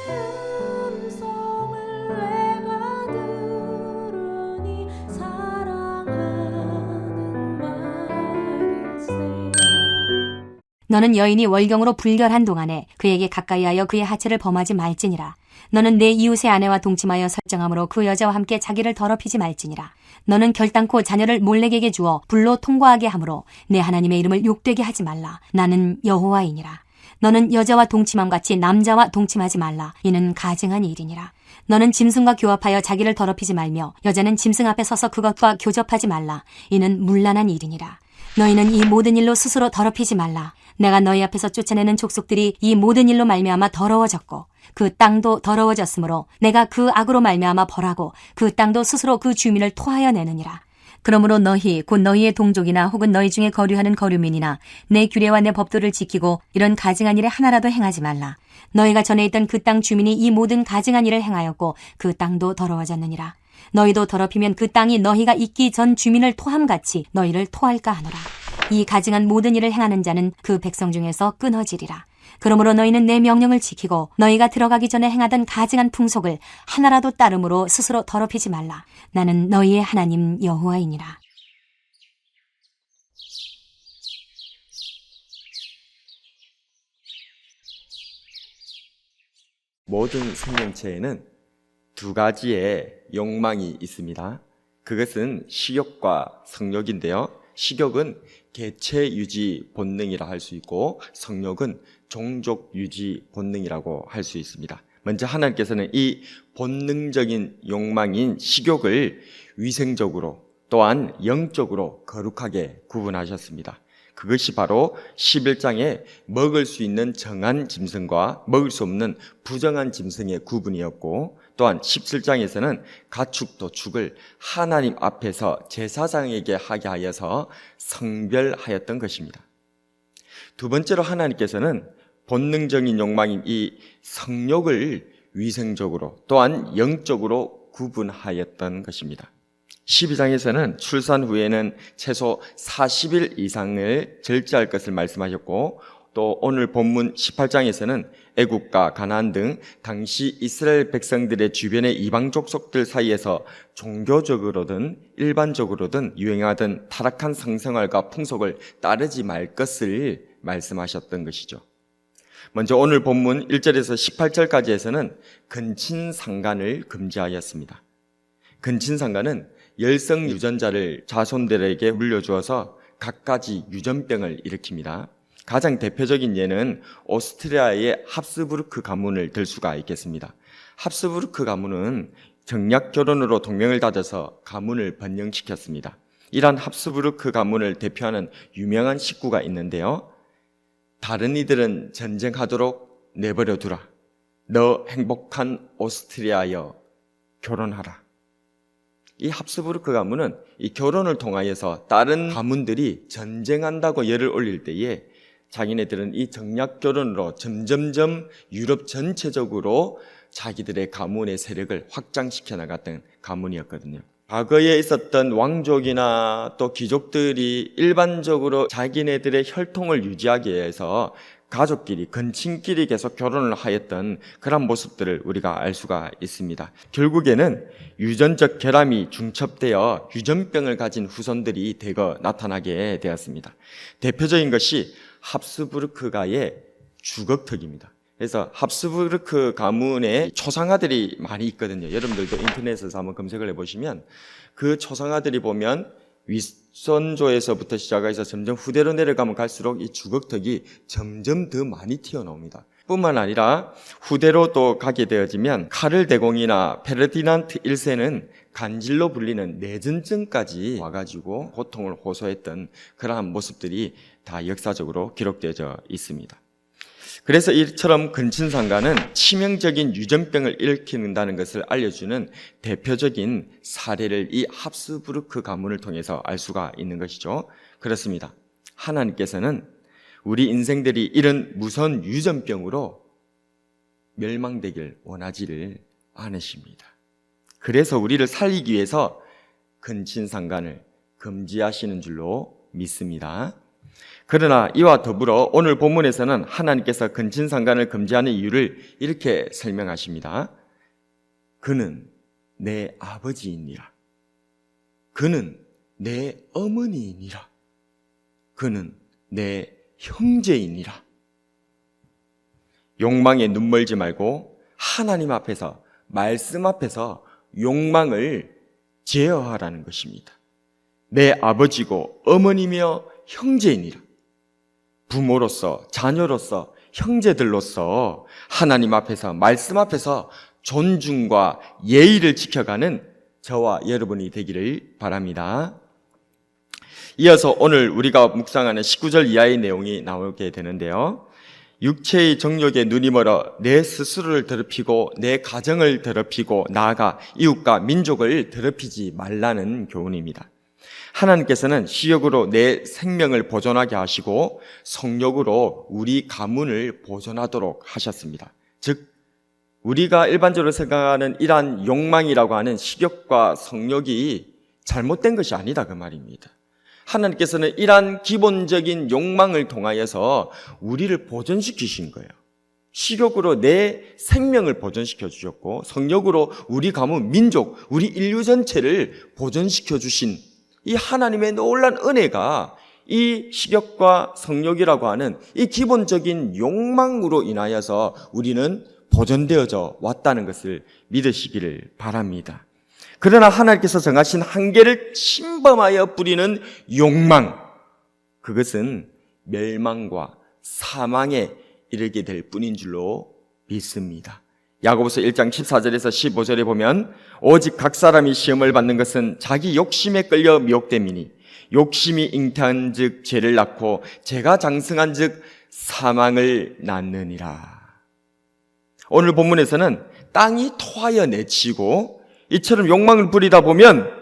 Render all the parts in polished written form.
음성을 내가 들으니 사랑하는 말일세. 너는 여인이 월경으로 불결한 동안에 그에게 가까이하여 그의 하체를 범하지 말지니라. 너는 내 이웃의 아내와 동침하여 설정함으로 그 여자와 함께 자기를 더럽히지 말지니라. 너는 결단코 자녀를 몰렉에게 주어 불로 통과하게 함으로 내 하나님의 이름을 욕되게 하지 말라. 나는 여호와이니라. 너는 여자와 동침함 같이 남자와 동침하지 말라. 이는 가증한 일이니라. 너는 짐승과 교합하여 자기를 더럽히지 말며 여자는 짐승 앞에 서서 그것과 교접하지 말라. 이는 문란한 일이니라. 너희는 이 모든 일로 스스로 더럽히지 말라. 내가 너희 앞에서 쫓아내는 족속들이 이 모든 일로 말미암아 더러워졌고 그 땅도 더러워졌으므로 내가 그 악으로 말미암아 벌하고 그 땅도 스스로 그 주민을 토하여 내느니라. 그러므로 너희 곧 너희의 동족이나 혹은 너희 중에 거류하는 거류민이나 내 규례와 내 법도를 지키고 이런 가증한 일에 하나라도 행하지 말라. 너희가 전에 있던 그 땅 주민이 이 모든 가증한 일을 행하였고 그 땅도 더러워졌느니라. 너희도 더럽히면 그 땅이 너희가 있기 전 주민을 토함같이 너희를 토할까 하노라. 이 가증한 모든 일을 행하는 자는 그 백성 중에서 끊어지리라. 그러므로 너희는 내 명령을 지키고 너희가 들어가기 전에 행하던 가증한 풍속을 하나라도 따름으로 스스로 더럽히지 말라. 나는 너희의 하나님 여호와이니라. 모든 생명체에는 두 가지의 욕망이 있습니다. 그것은 식욕과 성욕인데요. 식욕은 개체 유지 본능이라 할 수 있고 성욕은 종족 유지 본능이라고 할 수 있습니다. 먼저 하나님께서는 이 본능적인 욕망인 식욕을 위생적으로 또한 영적으로 거룩하게 구분하셨습니다. 그것이 바로 11장에 먹을 수 있는 정한 짐승과 먹을 수 없는 부정한 짐승의 구분이었고, 또한 17장에서는 가축 도축을 하나님 앞에서 제사장에게 하게 하여서 성별하였던 것입니다. 두 번째로 하나님께서는 본능적인 욕망인 이 성욕을 위생적으로 또한 영적으로 구분하였던 것입니다. 12장에서는 출산 후에는 최소 40일 이상을 절제할 것을 말씀하셨고, 또 오늘 본문 18장에서는 애국과 가나안 등 당시 이스라엘 백성들의 주변의 이방 족속들 사이에서 종교적으로든 일반적으로든 유행하던 타락한 성생활과 풍속을 따르지 말 것을 말씀하셨던 것이죠. 먼저 오늘 본문 1절에서 18절까지에서는 근친상간을 금지하였습니다. 근친상간은 열성 유전자를 자손들에게 물려주어서 갖가지 유전병을 일으킵니다. 가장 대표적인 예는 오스트리아의 합스부르크 가문을 들 수가 있겠습니다. 합스부르크 가문은 정략 결혼으로 동맹을 다져서 가문을 번영시켰습니다. 이러한 합스부르크 가문을 대표하는 유명한 식구가 있는데요. 다른 이들은 전쟁하도록 내버려 두라. 너 행복한 오스트리아여 결혼하라. 이 합스부르크 가문은 이 결혼을 통하여서 다른 가문들이 전쟁한다고 열을 올릴 때에 자기네들은 이 정략 결혼으로 점점점 유럽 전체적으로 자기들의 가문의 세력을 확장시켜 나갔던 가문이었거든요. 과거에 있었던 왕족이나 또 귀족들이 일반적으로 자기네들의 혈통을 유지하기 위해서 가족끼리, 근친끼리 계속 결혼을 하였던 그런 모습들을 우리가 알 수가 있습니다. 결국에는 유전적 결함이 중첩되어 유전병을 가진 후손들이 대거 나타나게 되었습니다. 대표적인 것이 합스부르크가의 주걱턱입니다. 그래서 합스부르크 가문에 초상화들이 많이 있거든요. 여러분들도 인터넷에서 한번 검색을 해보시면 그 초상화들이 보면 윗선조에서부터 시작해서 점점 후대로 내려가면 갈수록 이 주걱턱이 점점 더 많이 튀어나옵니다. 뿐만 아니라 후대로 또 가게 되어지면 카를 대공이나 페르디난트 1세는 간질로 불리는 내전증까지 와가지고 고통을 호소했던 그러한 모습들이 다 역사적으로 기록되어져 있습니다. 그래서 이처럼 근친상간은 치명적인 유전병을 일으킨다는 것을 알려주는 대표적인 사례를 이 합스부르크 가문을 통해서 알 수가 있는 것이죠. 그렇습니다. 하나님께서는 우리 인생들이 이런 무서운 유전병으로 멸망되길 원하지를 않으십니다. 그래서 우리를 살리기 위해서 근친상간을 금지하시는 줄로 믿습니다. 그러나 이와 더불어 오늘 본문에서는 하나님께서 근친상간을 금지하는 이유를 이렇게 설명하십니다. 그는 내 아버지이니라. 그는 내 어머니이니라. 그는 내 형제이니라. 욕망에 눈멀지 말고 하나님 앞에서, 말씀 앞에서 욕망을 제어하라는 것입니다. 내 아버지고 어머니며 형제이니라. 부모로서, 자녀로서, 형제들로서 하나님 앞에서, 말씀 앞에서 존중과 예의를 지켜가는 저와 여러분이 되기를 바랍니다. 이어서 오늘 우리가 묵상하는 19절 이하의 내용이 나오게 되는데요. 육체의 정욕에 눈이 멀어 내 스스로를 더럽히고 내 가정을 더럽히고 나아가 이웃과 민족을 더럽히지 말라는 교훈입니다. 하나님께서는 식욕으로 내 생명을 보존하게 하시고 성욕으로 우리 가문을 보존하도록 하셨습니다. 즉 우리가 일반적으로 생각하는 이러한 욕망이라고 하는 식욕과 성욕이 잘못된 것이 아니다 그 말입니다. 하나님께서는 이러한 기본적인 욕망을 통하여서 우리를 보존시키신 거예요. 식욕으로 내 생명을 보존시켜 주셨고 성욕으로 우리 가문, 민족, 우리 인류 전체를 보존시켜 주신 이 하나님의 놀라운 은혜가 이 식욕과 성욕이라고 하는 이 기본적인 욕망으로 인하여서 우리는 보존되어져 왔다는 것을 믿으시기를 바랍니다. 그러나 하나님께서 정하신 한계를 침범하여 부리는 욕망, 그것은 멸망과 사망에 이르게 될 뿐인 줄로 믿습니다. 야고보서 1장 14절에서 15절에 보면 오직 각 사람이 시험을 받는 것은 자기 욕심에 끌려 미혹됨이니 욕심이 잉태한 즉 죄를 낳고 죄가 장성한 즉 사망을 낳느니라. 오늘 본문에서는 땅이 토하여 내치고 이처럼 욕망을 부리다 보면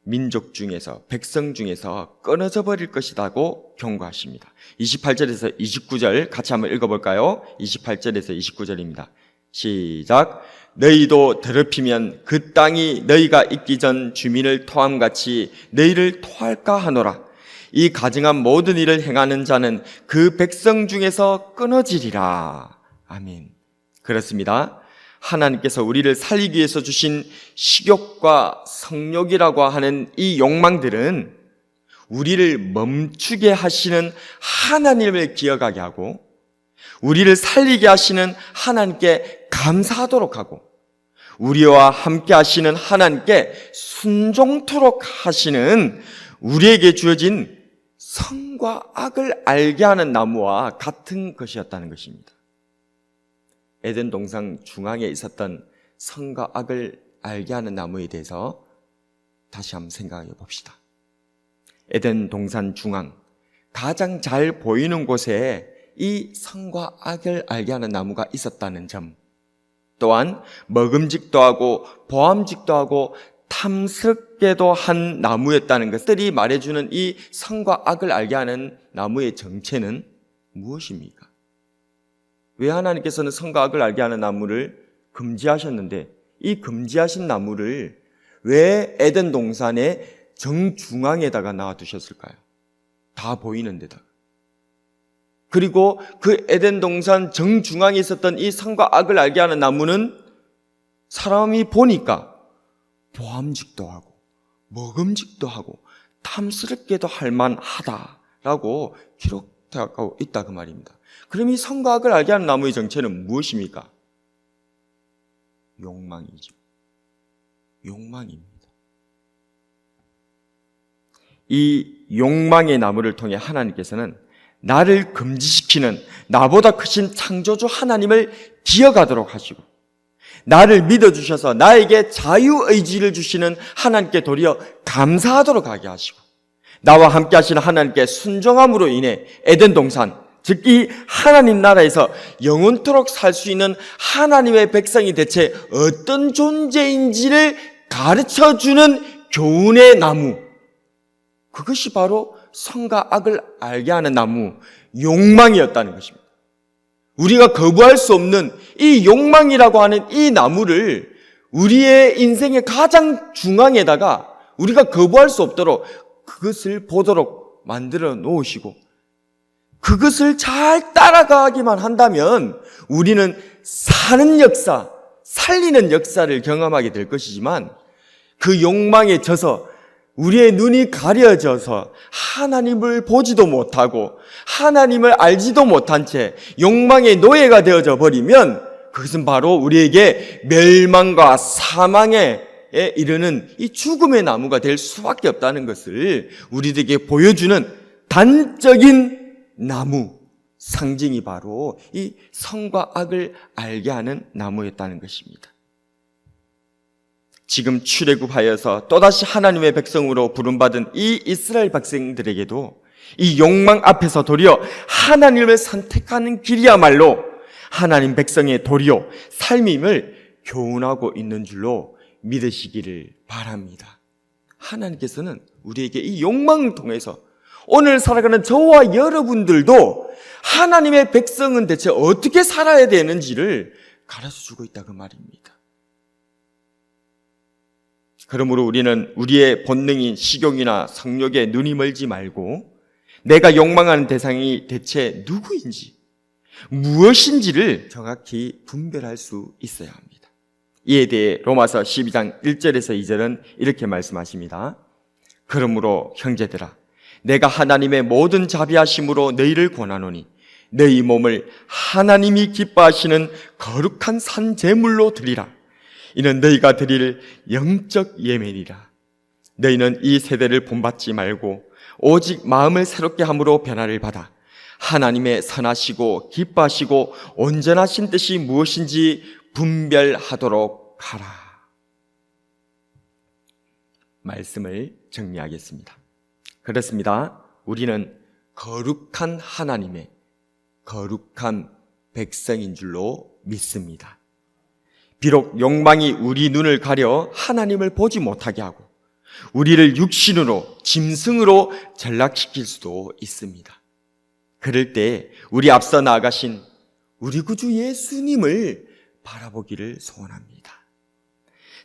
민족 중에서, 백성 중에서 끊어져 버릴 것이라고 경고하십니다. 28절에서 29절 같이 한번 읽어볼까요? 28절에서 29절입니다. 시작. 너희도 더럽히면 그 땅이 너희가 있기 전 주민을 토함같이 너희를 토할까 하노라. 이 가증한 모든 일을 행하는 자는 그 백성 중에서 끊어지리라. 아멘. 그렇습니다. 하나님께서 우리를 살리기 위해서 주신 식욕과 성욕이라고 하는 이 욕망들은 우리를 멈추게 하시는 하나님을 기억하게 하고 우리를 살리게 하시는 하나님께 감사하도록 하고 우리와 함께 하시는 하나님께 순종토록 하시는 우리에게 주어진 선과 악을 알게 하는 나무와 같은 것이었다는 것입니다. 에덴 동산 중앙에 있었던 선과 악을 알게 하는 나무에 대해서 다시 한번 생각해 봅시다. 에덴 동산 중앙, 가장 잘 보이는 곳에 이 선과 악을 알게 하는 나무가 있었다는 점, 또한 먹음직도 하고 보암직도 하고 탐스럽게도 한 나무였다는 것들이 말해주는 이 선과 악을 알게 하는 나무의 정체는 무엇입니까? 왜 하나님께서는 선과 악을 알게 하는 나무를 금지하셨는데 이 금지하신 나무를 왜 에덴 동산의 정중앙에다가 놔두셨을까요? 다 보이는 데다가. 그리고 그 에덴 동산 정중앙에 있었던 이 선과 악을 알게 하는 나무는 사람이 보니까 보암직도 하고 먹음직도 하고 탐스럽게도 할 만하다라고 기록되어 있다 그 말입니다. 그럼 이 선과 악을 알게 하는 나무의 정체는 무엇입니까? 욕망이죠. 욕망입니다. 이 욕망의 나무를 통해 하나님께서는 나를 금지시키는 나보다 크신 창조주 하나님을 기억하도록 하시고 나를 믿어주셔서 나에게 자유의지를 주시는 하나님께 도리어 감사하도록 하게 하시고 나와 함께 하시는 하나님께 순종함으로 인해 에덴 동산 즉 이 하나님 나라에서 영원토록 살 수 있는 하나님의 백성이 대체 어떤 존재인지를 가르쳐주는 교훈의 나무, 그것이 바로 선과 악을 알게 하는 나무, 욕망이었다는 것입니다. 우리가 거부할 수 없는 이 욕망이라고 하는 이 나무를 우리의 인생의 가장 중앙에다가 우리가 거부할 수 없도록 그것을 보도록 만들어 놓으시고 그것을 잘 따라가기만 한다면 우리는 사는 역사, 살리는 역사를 경험하게 될 것이지만 그 욕망에 져서 우리의 눈이 가려져서 하나님을 보지도 못하고 하나님을 알지도 못한 채 욕망의 노예가 되어져 버리면 그것은 바로 우리에게 멸망과 사망에 이르는 이 죽음의 나무가 될 수밖에 없다는 것을 우리들에게 보여주는 단적인 나무, 상징이 바로 이 선과 악을 알게 하는 나무였다는 것입니다. 지금 출애굽하여서 또다시 하나님의 백성으로 부름받은 이 이스라엘 백성들에게도 이 욕망 앞에서 도리어 하나님을 선택하는 길이야말로 하나님 백성의 도리어 삶임을 교훈하고 있는 줄로 믿으시기를 바랍니다. 하나님께서는 우리에게 이 욕망을 통해서 오늘 살아가는 저와 여러분들도 하나님의 백성은 대체 어떻게 살아야 되는지를 가르쳐주고 있다 그 말입니다. 그러므로 우리는 우리의 본능인 식욕이나 성욕에 눈이 멀지 말고 내가 욕망하는 대상이 대체 누구인지 무엇인지를 정확히 분별할 수 있어야 합니다. 이에 대해 로마서 12장 1절에서 2절은 이렇게 말씀하십니다. 그러므로 형제들아 내가 하나님의 모든 자비하심으로 너희를 권하노니 너희 몸을 하나님이 기뻐하시는 거룩한 산 제물로 드리라. 이는 너희가 드릴 영적 예물이라. 너희는 이 세대를 본받지 말고 오직 마음을 새롭게 함으로 변화를 받아 하나님의 선하시고 기뻐하시고 온전하신 뜻이 무엇인지 분별하도록 하라. 말씀을 정리하겠습니다. 그렇습니다. 우리는 거룩한 하나님의 거룩한 백성인 줄로 믿습니다. 비록 욕망이 우리 눈을 가려 하나님을 보지 못하게 하고 우리를 육신으로 짐승으로 전락시킬 수도 있습니다. 그럴 때 우리 앞서 나아가신 우리 구주 예수님을 바라보기를 소원합니다.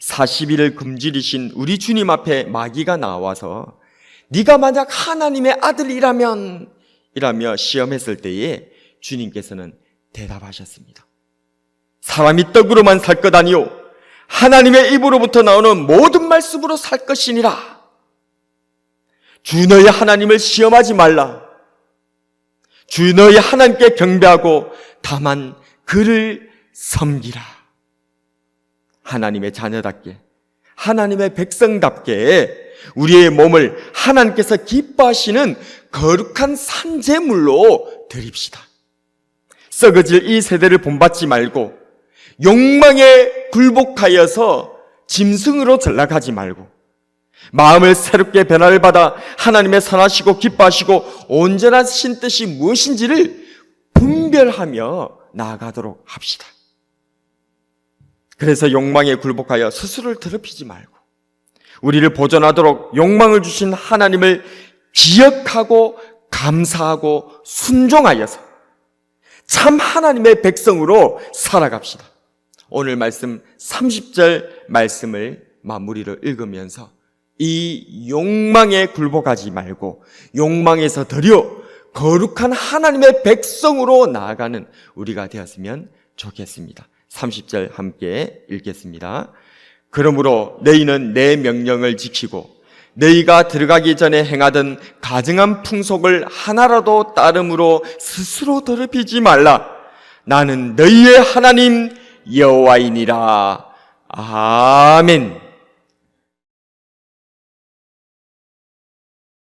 40일을 굶주리신 우리 주님 앞에 마귀가 나와서 네가 만약 하나님의 아들이라면 이라며 시험했을 때에 주님께서는 대답하셨습니다. 사람이 떡으로만 살 것 아니요 하나님의 입으로부터 나오는 모든 말씀으로 살 것이니라. 주 너희 하나님을 시험하지 말라. 주 너희 하나님께 경배하고 다만 그를 섬기라. 하나님의 자녀답게 하나님의 백성답게 우리의 몸을 하나님께서 기뻐하시는 거룩한 산제물로 드립시다. 썩어질 이 세대를 본받지 말고 욕망에 굴복하여서 짐승으로 전락하지 말고 마음을 새롭게 변화를 받아 하나님의 선하시고 기뻐하시고 온전하신 뜻이 무엇인지를 분별하며 나아가도록 합시다. 그래서 욕망에 굴복하여 스스로를 더럽히지 말고 우리를 보존하도록 욕망을 주신 하나님을 기억하고 감사하고 순종하여서 참 하나님의 백성으로 살아갑시다. 오늘 말씀 30절 말씀을 마무리로 읽으면서 이 욕망에 굴복하지 말고 욕망에서 도리어 거룩한 하나님의 백성으로 나아가는 우리가 되었으면 좋겠습니다. 30절 함께 읽겠습니다. 그러므로 너희는 내 명령을 지키고 너희가 들어가기 전에 행하던 가증한 풍속을 하나라도 따름으로 스스로 더럽히지 말라. 나는 너희의 하나님 여호와이니라. 아멘.